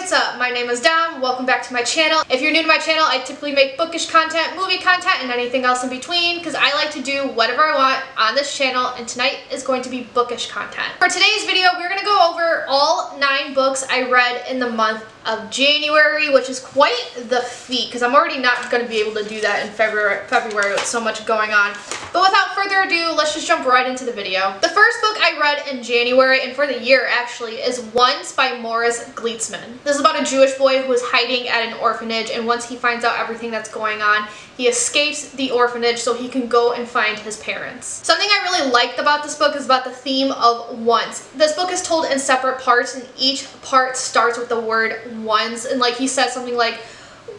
what's up? My name is Dom. Welcome back to my channel. If you're new to my channel, I typically make bookish content, movie content, and anything else in between because I like to do whatever I want on this channel, and tonight is going to be bookish content. For today's video, we're going to go over all 9 books I read in the month of January, which is quite the feat because I'm already not going to be able to do that in February with so much going on. But without further ado, let's just jump right into the video. The first book I read in January, and for the year actually, is Once by Morris Gleitzman. This is about a Jewish boy who is hiding at an orphanage, and once he finds out everything that's going on, he escapes the orphanage so he can go and find his parents. Something I really liked about this book is about the theme of once. This book is told in separate parts, and each part starts with the word once, and like he says something like,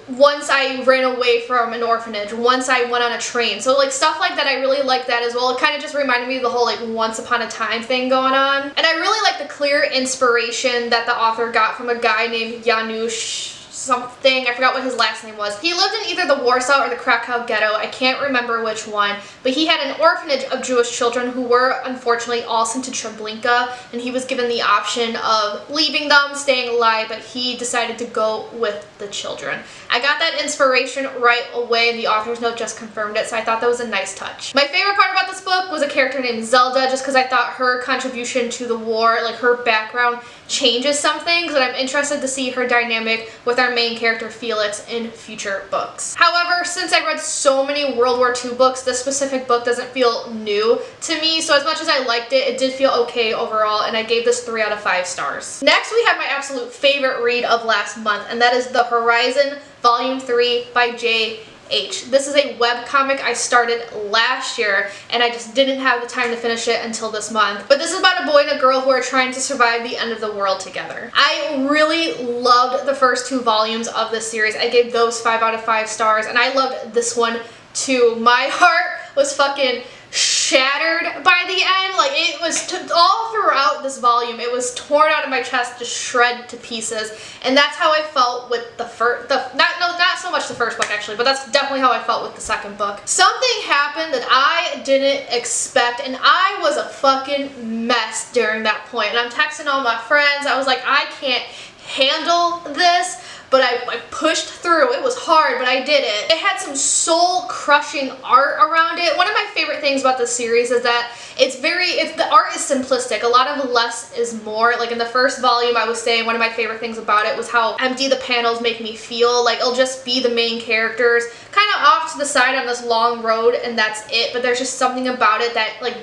once I ran away from an orphanage, once I went on a train. So like stuff like that, I really like that as well. It kind of just reminded me of the whole like once upon a time thing going on. And I really like the clear inspiration that the author got from a guy named Janusz something, I forgot what his last name was. He lived in either the Warsaw or the Krakow ghetto, I can't remember which one, but he had an orphanage of Jewish children who were unfortunately all sent to Treblinka, and he was given the option of leaving them, staying alive, but he decided to go with the children. I got that inspiration right away, and the author's note just confirmed it, so I thought that was a nice touch. My favorite part about this book was a character named Zelda, just because I thought her contribution to the war, like her background, changes some things, and I'm interested to see her dynamic with our main character Felix in future books. However, since I read so many World War II books, this specific book doesn't feel new to me, so as much as I liked it, it did feel okay overall, and I gave this 3 out of 5 stars. Next, we have my absolute favorite read of last month, and that is The Horizon Volume 3 by J.H. This is a webcomic I started last year, and I just didn't have the time to finish it until this month. But this is about a boy and a girl who are trying to survive the end of the world together. I really loved the first 2 volumes of this series. I gave those 5 out of 5 stars, and I loved this one too. My heart was fucking shattered by the end. Like, it was all throughout this volume, it was torn out of my chest, just shred to pieces, and that's how I felt with the first, not so much the first book actually, but that's definitely how I felt with the second book. Something happened that I didn't expect, and I was a fucking mess during that point, and I'm texting all my friends. I was like, I can't handle this. But I pushed through. It was hard, but I did it. It had some soul-crushing art around it. One of my favorite things about this series is that the art is simplistic. A lot of less is more. Like in the first volume, I was saying one of my favorite things about it was how empty the panels make me feel. Like it'll just be the main characters kind of off to the side on this long road, and that's it. But there's just something about it that like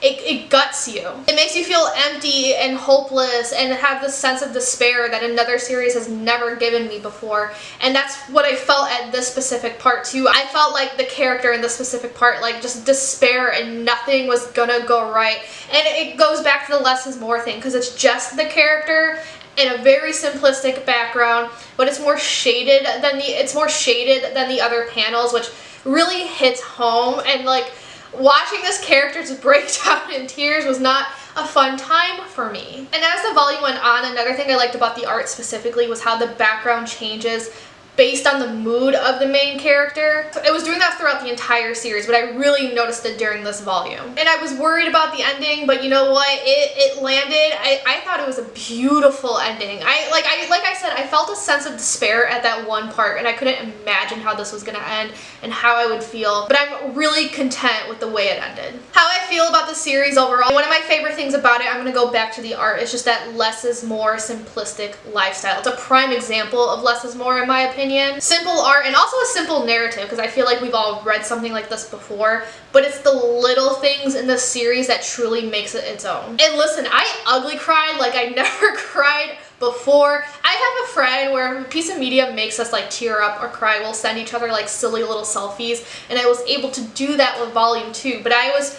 it guts you. It makes you feel empty and hopeless and have this sense of despair that another series has never given me before. And that's what I felt at this specific part too. I felt like the character in this specific part, like just despair and nothing was gonna go right. And it goes back to the less is more thing because it's just the character in a very simplistic background, but it's more shaded than the other panels, which really hits home. And like, watching this character just break down in tears was not a fun time for me. And as the volume went on, another thing I liked about the art specifically was how the background changes based on the mood of the main character. So it was doing that throughout the entire series, but I really noticed it during this volume. And I was worried about the ending, but you know what? It landed. I thought it was a beautiful ending. Like I said, I felt a sense of despair at that one part, and I couldn't imagine how this was gonna end and how I would feel, but I'm really content with the way it ended. How I feel about the series overall, one of my favorite things about it, I'm gonna go back to the art, it's just that less is more simplistic lifestyle. It's a prime example of less is more in my opinion. Simple art and also a simple narrative, because I feel like we've all read something like this before, but it's the little things in this series that truly makes it its own. And listen, I ugly cried like I never cried before. I have a friend where if a piece of media makes us like tear up or cry, we'll send each other like silly little selfies, and I was able to do that with volume 2, but I was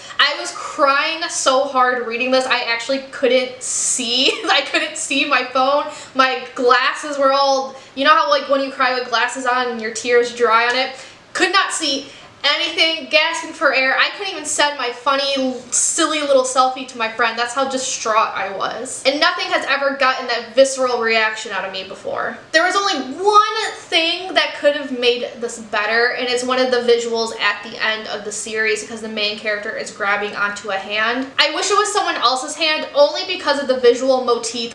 crying so hard reading this, I actually couldn't see. I couldn't see my phone. My glasses were all, you know how like when you cry with glasses on and your tears dry on it? Could not see anything, gasping for air. I couldn't even send my funny, silly little selfie to my friend. That's how distraught I was. And nothing has ever gotten that visceral reaction out of me before. There was only one thing that could have made this better, and it's one of the visuals at the end of the series because the main character is grabbing onto a hand. I wish it was someone else's hand only because of the visual motif.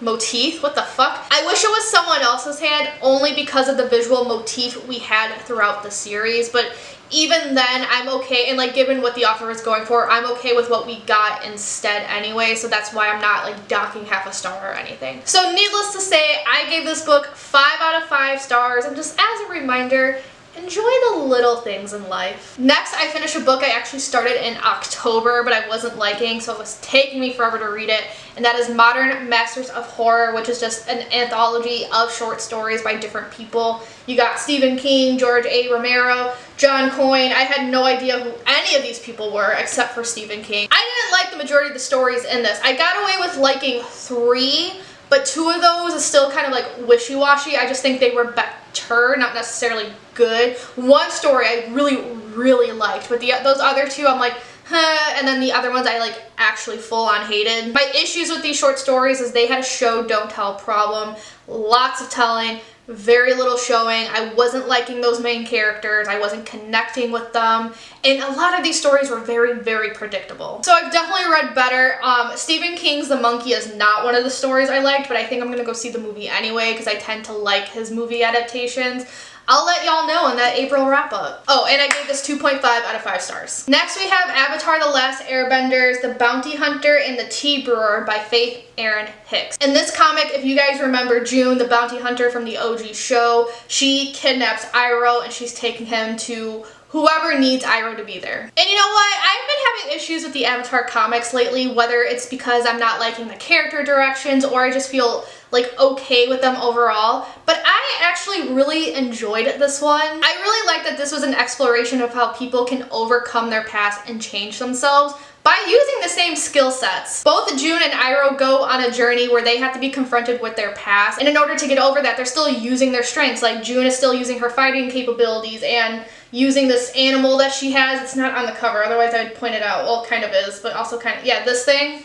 What the fuck? I wish it was someone else's hand only because of the visual motif we had throughout the series, but even then, I'm okay, and like given what the author was going for, I'm okay with what we got instead anyway, so that's why I'm not like docking half a star or anything. So needless to say, I gave this book 5 out of 5 stars, and just as a reminder, enjoy the little things in life. Next, I finished a book I actually started in October, but I wasn't liking, so it was taking me forever to read it, and that is Modern Masters of Horror, which is just an anthology of short stories by different people. You got Stephen King, George A. Romero, John Coyne. I had no idea who any of these people were except for Stephen King. I didn't like the majority of the stories in this. I got away with liking 3, but 2 of those is still kind of like wishy-washy. I just think they were better, not necessarily good. One story I really liked, but those other 2 I'm like, huh, and then the other ones I like actually full-on hated. My issues with these short stories is they had a show don't tell problem, lots of telling, very little showing. I wasn't liking those main characters. I wasn't connecting with them. And a lot of these stories were very predictable. So I've definitely read better. Stephen King's The Monkey is not one of the stories I liked, but I think I'm gonna go see the movie anyway because I tend to like his movie adaptations. I'll let y'all know in that April wrap-up. Oh, and I gave this 2.5 out of 5 stars. Next we have Avatar: The Last Airbenders, The Bounty Hunter, and the Tea Brewer by Faith Erin Hicks. In this comic, if you guys remember June, the bounty hunter from the OG show, she kidnaps Iroh and she's taking him to whoever needs Iroh to be there. And you know what? I've been having issues with the Avatar comics lately, whether it's because I'm not liking the character directions or I just feel like okay with them overall, but I actually really enjoyed this one. I really like that this was an exploration of how people can overcome their past and change themselves by using the same skill sets. Both June and Iroh go on a journey where they have to be confronted with their past, and in order to get over that, they're still using their strengths. Like June is still using her fighting capabilities and using this animal that she has. It's not on the cover, otherwise I would point it out. Well, it kind of is, but also kind of, yeah, this thing.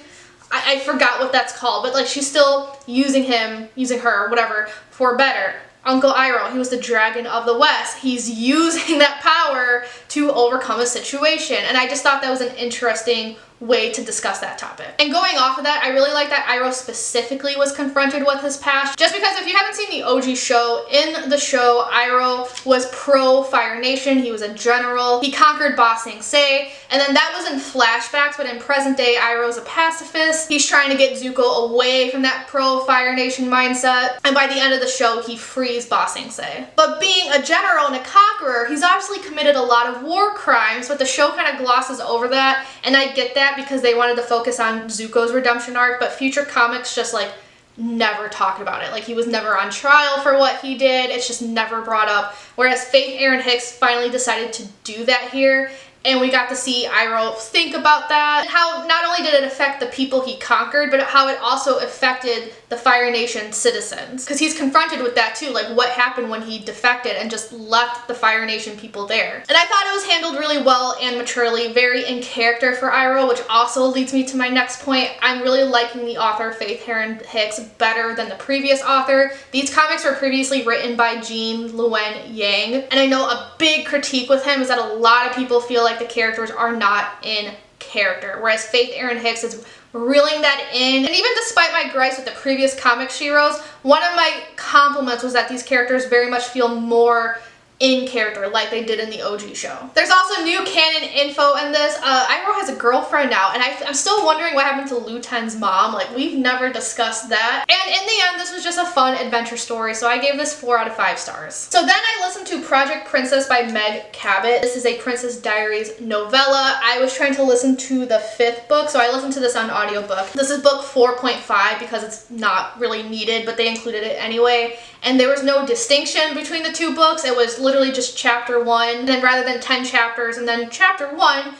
I forgot what that's called, but like she's still using her, whatever, for better. Uncle Iroh, he was the Dragon of the West. He's using that power to overcome a situation. And I just thought that was an interesting way to discuss that topic. And going off of that, I really like that Iroh specifically was confronted with his past. Just because if you haven't seen the OG show, in the show, Iroh was pro Fire Nation. He was a general. He conquered Ba Sing Se. And then that was in flashbacks, but in present day, Iroh's a pacifist. He's trying to get Zuko away from that pro Fire Nation mindset. And by the end of the show, he frees Ba Sing Se. But being a general and a conqueror, he's obviously committed a lot of war crimes, but the show kind of glosses over that. And I get that because they wanted to focus on Zuko's redemption arc, but future comics just like never talked about it. Like he was never on trial for what he did. It's just never brought up. Whereas Faith Erin Hicks finally decided to do that here. And we got to see Iroh think about that, and how not only did it affect the people he conquered, but how it also affected the Fire Nation citizens. Because he's confronted with that too, like what happened when he defected and just left the Fire Nation people there. And I thought it was handled really well and maturely, very in character for Iroh, which also leads me to my next point. I'm really liking the author Faith Erin Hicks better than the previous author. These comics were previously written by Gene Luen Yang, and I know a big critique with him is that a lot of people feel like the characters are not in character, whereas Faith Erin Hicks is reeling that in. And even despite my gripes with the previous comics she wrote, one of my compliments was that these characters very much feel more in character like they did in the OG show. There's also new canon info in this. Iroh has a girlfriend now, and I'm still wondering what happened to Lu Ten's mom. Like, we've never discussed that. And in the end, this was just a fun adventure story, so I gave this 4 out of 5 stars. So then I listened to Project Princess by Meg Cabot. This is a Princess Diaries novella. I was trying to listen to the 5th book, so I listened to this on audiobook. This is book 4.5 because it's not really needed, but they included it anyway. And there was no distinction between the 2 books. It was literally just chapter 1, and then rather than 10 chapters, and then chapter 1,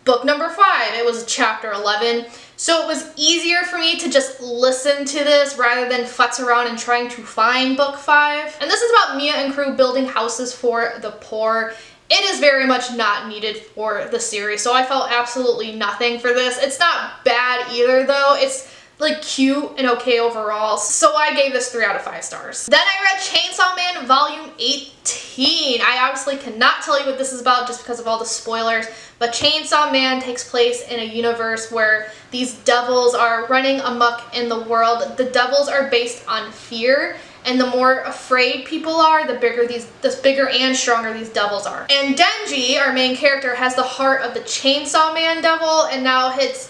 book number 5, it was chapter 11. So it was easier for me to just listen to this rather than futz around and trying to find book 5. And this is about Mia and crew building houses for the poor. it is very much not needed for the series, so I felt absolutely nothing for this. It's not bad either though. It's like cute and okay overall, so I gave this 3 out of 5 stars. Then I read Chainsaw Man Volume 18. I obviously cannot tell you what this is about just because of all the spoilers, but Chainsaw Man takes place in a universe where these devils are running amok in the world. The devils are based on fear, and the more afraid people are, the bigger and stronger these devils are. And Denji, our main character, has the heart of the Chainsaw Man devil, and now it's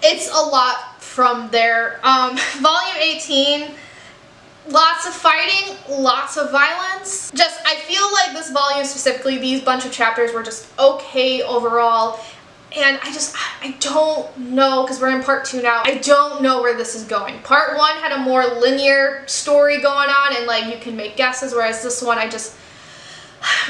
a lot from there. Volume 18, lots of fighting, lots of violence. I feel like this volume specifically, these bunch of chapters were just okay overall. And I don't know, because we're in part 2 now, I don't know where this is going. Part 1 had a more linear story going on, and like you can make guesses, whereas this one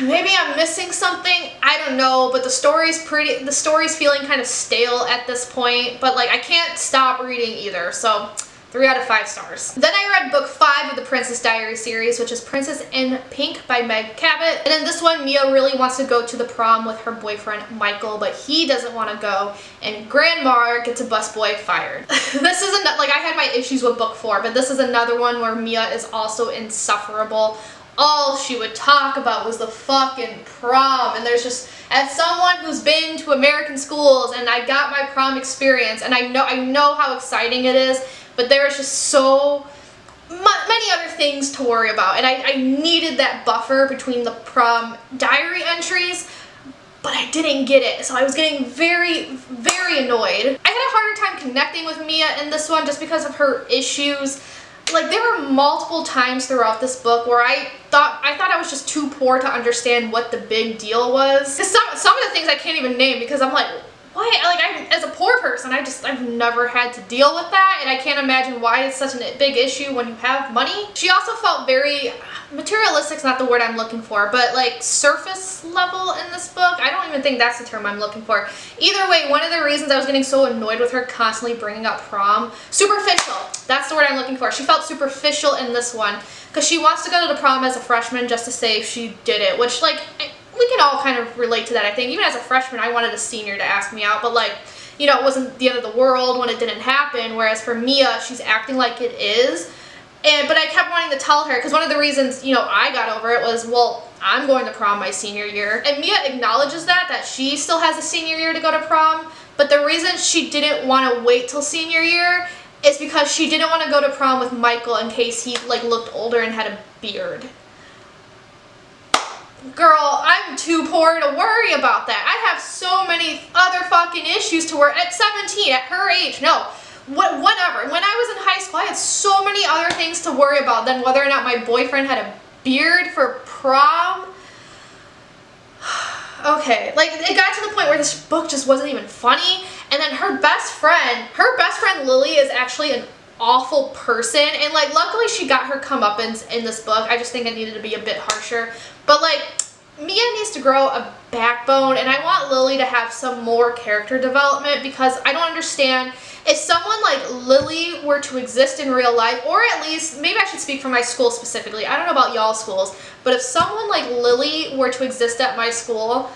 maybe I'm missing something, I don't know, but the story's feeling kind of stale at this point, but like I can't stop reading either, so 3 out of 5 stars. Then I read book 5 of the Princess Diaries series, which is Princess in Pink by Meg Cabot. And in this one, Mia really wants to go to the prom with her boyfriend Michael, but he doesn't want to go, and Grandma gets a busboy fired. This isn't, like, I had my issues with book 4, but this is another one where Mia is also insufferable. All she would talk about was the fucking prom, and there's just, as someone who's been to American schools and I got my prom experience, and I know how exciting it is, but there's just so many other things to worry about, and I needed that buffer between the prom diary entries, but I didn't get it, so I was getting very, very annoyed. I had a harder time connecting with Mia in this one just because of her issues. Like, there were multiple times throughout this book where I thought I was just too poor to understand what the big deal was. Because some of the things I can't even name, because I'm like, what? Like, as a poor person, I've never had to deal with that, and I can't imagine why it's such a big issue when you have money. She also felt very, materialistic's not the word I'm looking for, but like surface level in this book. I don't even think that's the term I'm looking for. Either way, one of the reasons I was getting so annoyed with her constantly bringing up prom, superficial, that's the word I'm looking for. She felt superficial in this one, because she wants to go to the prom as a freshman just to say she did it, which, like, we can all kind of relate to that, I think. Even as a freshman, I wanted a senior to ask me out, but like, you know, it wasn't the end of the world when it didn't happen, whereas for Mia, she's acting like it is. But I kept wanting to tell her, because one of the reasons, you know, I got over it was, well, I'm going to prom my senior year. And Mia acknowledges that she still has a senior year to go to prom, but the reason she didn't want to wait till senior year is because she didn't want to go to prom with Michael in case he, like, looked older and had a beard. Girl, I'm too poor to worry about that. I have so many other fucking issues to worry at 17, at her age. No, whatever. When I was in high school, I had so many other things to worry about than whether or not my boyfriend had a beard for prom. Okay, like, it got to the point where this book just wasn't even funny, and then her best friend Lily is actually an awful person, and like, luckily she got her comeuppance in this book. I just think it needed to be a bit harsher, but like, Mia needs to grow a backbone, and I want Lily to have some more character development, because I don't understand if someone like Lily were to exist in real life, or at least, maybe I should speak for my school specifically, I don't know about y'all's schools, but if someone like Lily were to exist at my school,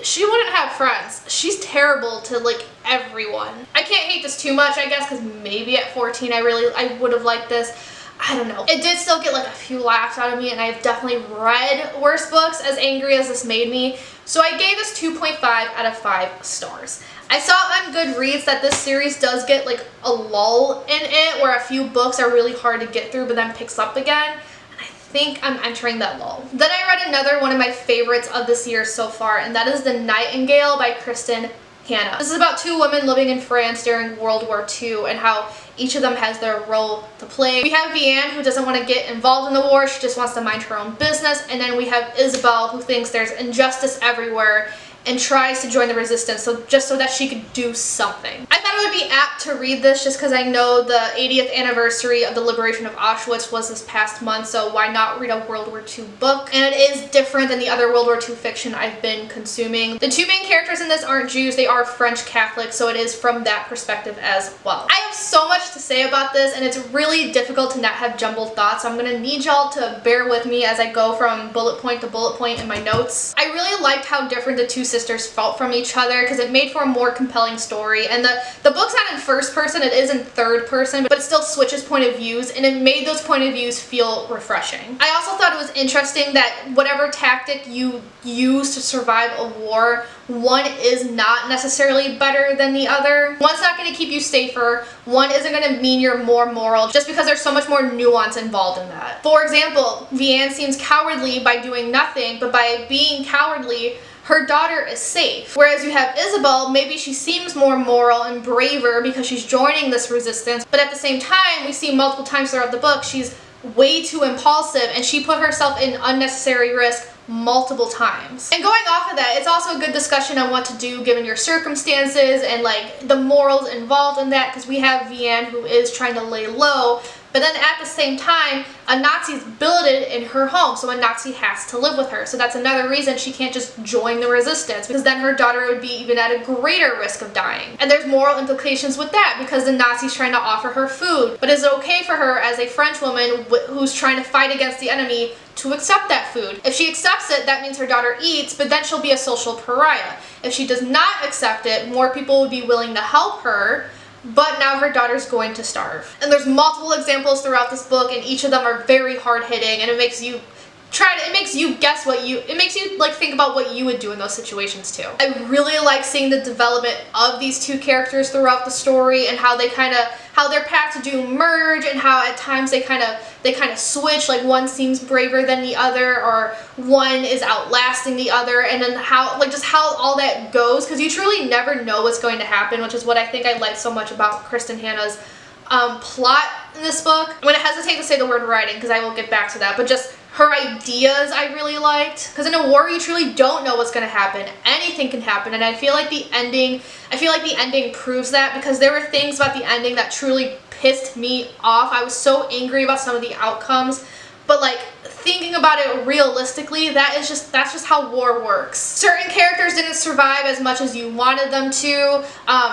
she wouldn't have friends. She's terrible to, like, everyone. I can't hate this too much, I guess, because maybe at 14 I would have liked this. I don't know. It did still get like a few laughs out of me, and I've definitely read worse books, as angry as this made me. So I gave this 2.5 out of 5 stars. I saw on Goodreads that this series does get like a lull in it, where a few books are really hard to get through but then picks up again. And I think I'm entering that lull. Then I read another one of my favorites of this year so far, and that is The Nightingale by Kristen Hanna. This is about 2 women living in France during World War II and how each of them has their role to play. We have Vianne, who doesn't want to get involved in the war, she just wants to mind her own business, and then we have Isabel, who thinks there's injustice everywhere and tries to join the resistance, so just so that she could do something. I thought it would be apt to read this just because I know the 80th anniversary of the liberation of Auschwitz was this past month, so why not read a World War II book? And it is different than the other World War II fiction I've been consuming. The two main characters in this aren't Jews, they are French Catholics, so it is from that perspective as well. I have so much to say about this, and it's really difficult to not have jumbled thoughts, so I'm gonna need y'all to bear with me as I go from bullet point to bullet point in my notes. I really liked how different the two sisters felt from each other because it made for a more compelling story, and the book's not in first person, it is in third person, but it still switches point of views, and it made those point of views feel refreshing. I also thought it was interesting that whatever tactic you use to survive a war, one is not necessarily better than the other. One's not going to keep you safer, one isn't going to mean you're more moral, just because there's so much more nuance involved in that. For example, Vianne seems cowardly by doing nothing, but by being cowardly, her daughter is safe. Whereas you have Isabel, maybe she seems more moral and braver because she's joining this resistance, but at the same time, we see multiple times throughout the book, she's way too impulsive and she put herself in unnecessary risk multiple times. And going off of that, it's also a good discussion on what to do given your circumstances and like the morals involved in that, because we have Vianne who is trying to lay low, but then at the same time, a Nazi's billeted in her home, so a Nazi has to live with her. So that's another reason she can't just join the resistance, because then her daughter would be even at a greater risk of dying. And there's moral implications with that, because the Nazi's trying to offer her food. But is it okay for her as a French woman who's trying to fight against the enemy to accept that food? If she accepts it, that means her daughter eats, but then she'll be a social pariah. If she does not accept it, more people would be willing to help her, but now her daughter's going to starve. And there's multiple examples throughout this book, and each of them are very hard-hitting, and it makes you guess it makes you like think about what you would do in those situations too. I really like seeing the development of these two characters throughout the story and how their paths do merge, and how at times they kind of switch, like one seems braver than the other, or one is outlasting the other, and then just how all that goes, because you truly never know what's going to happen, which is what I think I like so much about Kristin Hannah's plot in this book. I'm going to hesitate to say the word writing because I will get back to that, but just her ideas I really liked, because in a war you truly don't know what's going to happen. Anything can happen, and I feel like the ending proves that, because there were things about the ending that truly pissed me off. I was so angry about some of the outcomes, but like thinking about it realistically, that's just how war works. Certain characters didn't survive as much as you wanted them to.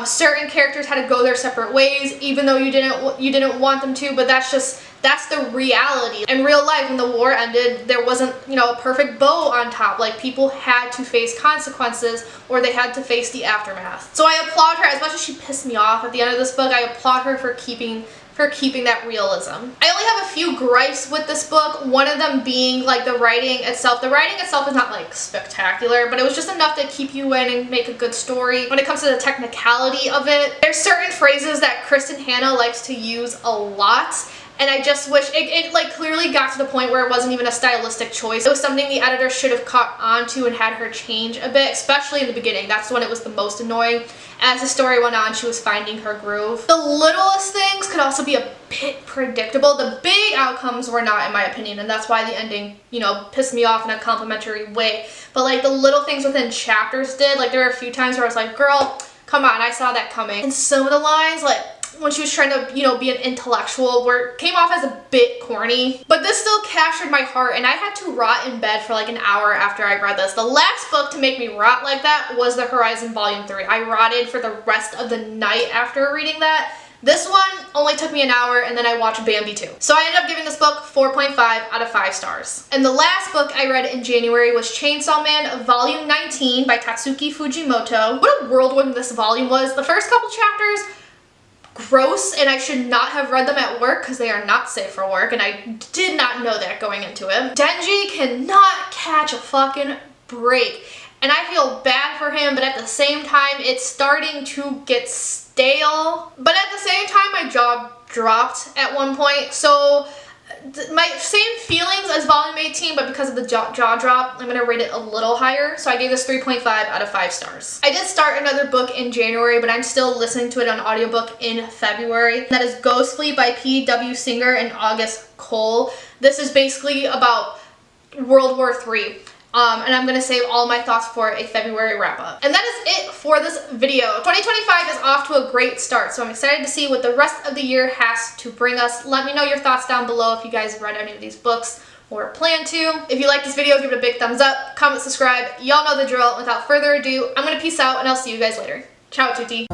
Certain characters had to go their separate ways, even though you didn't want them to. But that's the reality. In real life, when the war ended, there wasn't, a perfect bow on top. Like, people had to face consequences, or they had to face the aftermath. So I applaud her. As much as she pissed me off at the end of this book, I applaud her for keeping that realism. I only have a few gripes with this book, one of them being like the writing itself. The writing itself is not like spectacular, but it was just enough to keep you in and make a good story. When it comes to the technicality of it, there's certain phrases that Kristin Hannah likes to use a lot, and I just wish it like clearly got to the point where it wasn't even a stylistic choice. It was something the editor should have caught onto and had her change a bit, especially in the beginning. That's when it was the most annoying. As the story went on, she was finding her groove. The littlest things could also be a bit predictable. The big outcomes were not, in my opinion, and that's why the ending, pissed me off in a complimentary way. But like the little things within chapters did, like there were a few times where I was like, girl, come on, I saw that coming. And some of the lines, like when she was trying to, be an intellectual, came off as a bit corny. But this still captured my heart, and I had to rot in bed for like an hour after I read this. The last book to make me rot like that was The Horizon Volume 3. I rotted for the rest of the night after reading that. This one only took me an hour, and then I watched Bambi 2. So I ended up giving this book 4.5 out of 5 stars. And the last book I read in January was Chainsaw Man Volume 19 by Tatsuki Fujimoto. What a whirlwind this volume was. The first couple chapters, gross, and I should not have read them at work because they are not safe for work, and I did not know that going into it. Denji cannot catch a fucking break, and I feel bad for him, but at the same time, it's starting to get stale. But at the same time, my jaw dropped at one point, so my same feelings as volume 18, but because of the jaw drop, I'm gonna rate it a little higher. So I gave this 3.5 out of 5 stars. I did start another book in January, but I'm still listening to it on audiobook in February. That is Ghost Fleet by P.W. Singer and August Cole. This is basically about World War III. and I'm gonna save all my thoughts for a February wrap up. And that is it for this video. 2025 is off to a great start, so I'm excited to see what the rest of the year has to bring us. Let me know your thoughts down below if you guys have read any of these books or plan to. If you like this video, give it a big thumbs up, comment, subscribe. Y'all know the drill. Without further ado, I'm gonna peace out and I'll see you guys later. Ciao tutti.